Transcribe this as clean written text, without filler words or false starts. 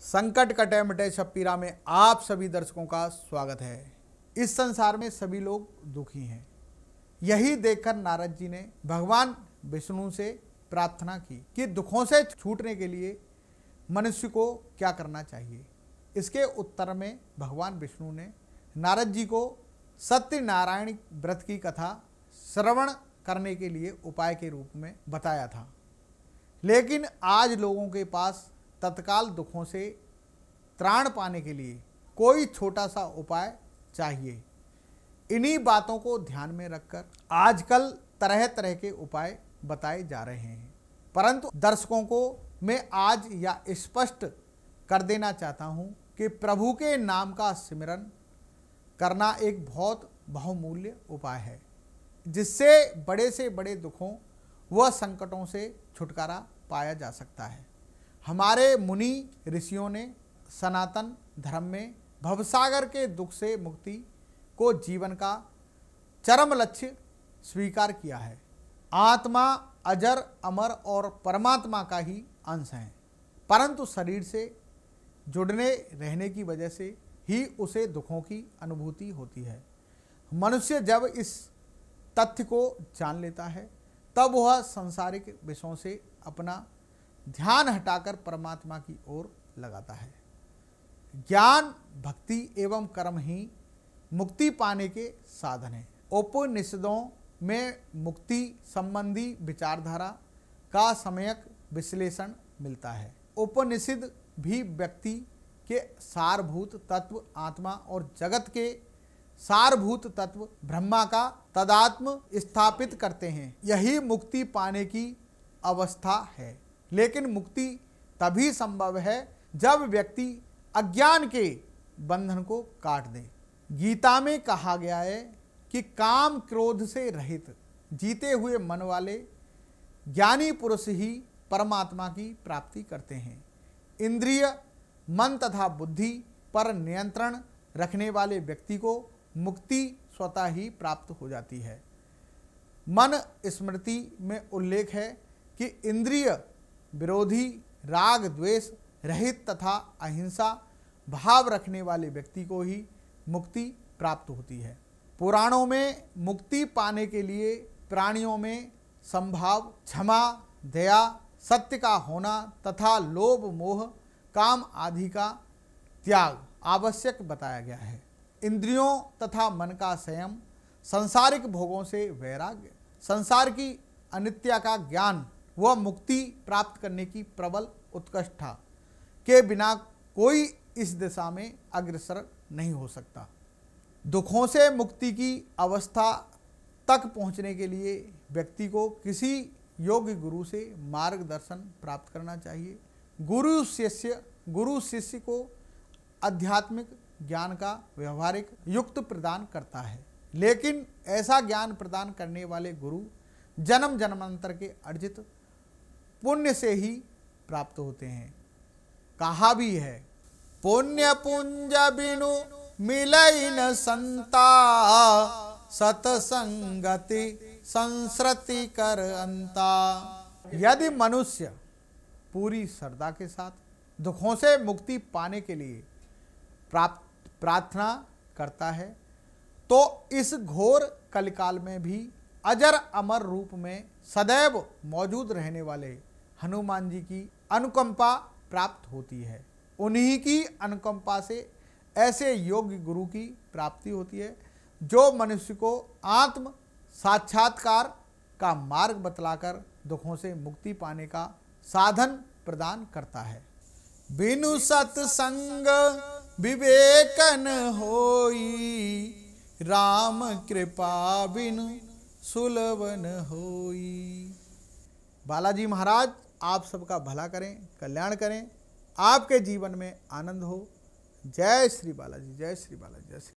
संकट कटे मिटे शब्बीरा में आप सभी दर्शकों का स्वागत है। इस संसार में सभी लोग दुखी हैं। यही देखकर नारद जी ने भगवान विष्णु से प्रार्थना की कि दुखों से छूटने के लिए मनुष्य को क्या करना चाहिए। इसके उत्तर में भगवान विष्णु ने नारद जी को सत्यनारायण व्रत की कथा श्रवण करने के लिए उपाय के रूप में बताया था। लेकिन आज लोगों के पास तत्काल दुखों से त्राण पाने के लिए कोई छोटा सा उपाय चाहिए। इन्हीं बातों को ध्यान में रखकर आजकल तरह तरह के उपाय बताए जा रहे हैं, परंतु दर्शकों को मैं आज यह स्पष्ट कर देना चाहता हूं कि प्रभु के नाम का सिमरन करना एक बहुत बहुमूल्य उपाय है, जिससे बड़े से बड़े दुखों व संकटों से छुटकारा पाया जा सकता है। हमारे मुनि ऋषियों ने सनातन धर्म में भवसागर के दुख से मुक्ति को जीवन का चरम लक्ष्य स्वीकार किया है। आत्मा अजर अमर और परमात्मा का ही अंश है, परंतु शरीर से जुड़ने रहने की वजह से ही उसे दुखों की अनुभूति होती है। मनुष्य जब इस तथ्य को जान लेता है तब वह सांसारिक विषयों से अपना ध्यान हटाकर परमात्मा की ओर लगाता है। ज्ञान, भक्ति एवं कर्म ही मुक्ति पाने के साधन हैं। उपनिषदों में मुक्ति संबंधी विचारधारा का सम्यक विश्लेषण मिलता है। उपनिषद भी व्यक्ति के सारभूत तत्व आत्मा और जगत के सारभूत तत्व ब्रह्मा का तदात्म स्थापित करते हैं। यही मुक्ति पाने की अवस्था है। लेकिन मुक्ति तभी संभव है जब व्यक्ति अज्ञान के बंधन को काट दे। गीता में कहा गया है कि काम क्रोध से रहित जीते हुए मन वाले ज्ञानी पुरुष ही परमात्मा की प्राप्ति करते हैं। इंद्रिय, मन तथा बुद्धि पर नियंत्रण रखने वाले व्यक्ति को मुक्ति स्वतः ही प्राप्त हो जाती है। मन स्मृति में उल्लेख है कि इंद्रिय विरोधी, राग द्वेष रहित तथा अहिंसा भाव रखने वाले व्यक्ति को ही मुक्ति प्राप्त होती है। पुराणों में मुक्ति पाने के लिए प्राणियों में संभाव, क्षमा, दया, सत्य का होना तथा लोभ, मोह, काम आदि का त्याग आवश्यक बताया गया है। इंद्रियों तथा मन का संयम, सांसारिक भोगों से वैराग्य, संसार की अनित्य का ज्ञान व मुक्ति प्राप्त करने की प्रबल उत्कंठा के बिना कोई इस दिशा में अग्रसर नहीं हो सकता। दुखों से मुक्ति की अवस्था तक पहुंचने के लिए व्यक्ति को किसी योग्य गुरु से मार्गदर्शन प्राप्त करना चाहिए। गुरु शिष्य को आध्यात्मिक ज्ञान का व्यवहारिक युक्त प्रदान करता है, लेकिन ऐसा ज्ञान प्रदान करने वाले गुरु जन्म जन्मांतर के अर्जित पुण्य से ही प्राप्त होते हैं। कहा भी है, पुण्य पुंज बिनु मिलई न संता, सतसंगति संसृति कर अंता। यदि मनुष्य पूरी श्रद्धा के साथ दुखों से मुक्ति पाने के लिए प्रार्थना करता है तो इस घोर कलिकाल में भी अजर अमर रूप में सदैव मौजूद रहने वाले हनुमान जी की अनुकंपा प्राप्त होती है। उन्हीं की अनुकंपा से ऐसे योग्य गुरु की प्राप्ति होती है जो मनुष्य को आत्म साक्षात्कार का मार्ग बतलाकर दुखों से मुक्ति पाने का साधन प्रदान करता है। बिनु सत्संग विवेकन होई, राम कृपा बिनु सुलभन होई। बालाजी महाराज आप सबका भला करें, कल्याण करें, आपके जीवन में आनंद हो। जय श्री बालाजी, जय श्री बालाजी, जय श्री।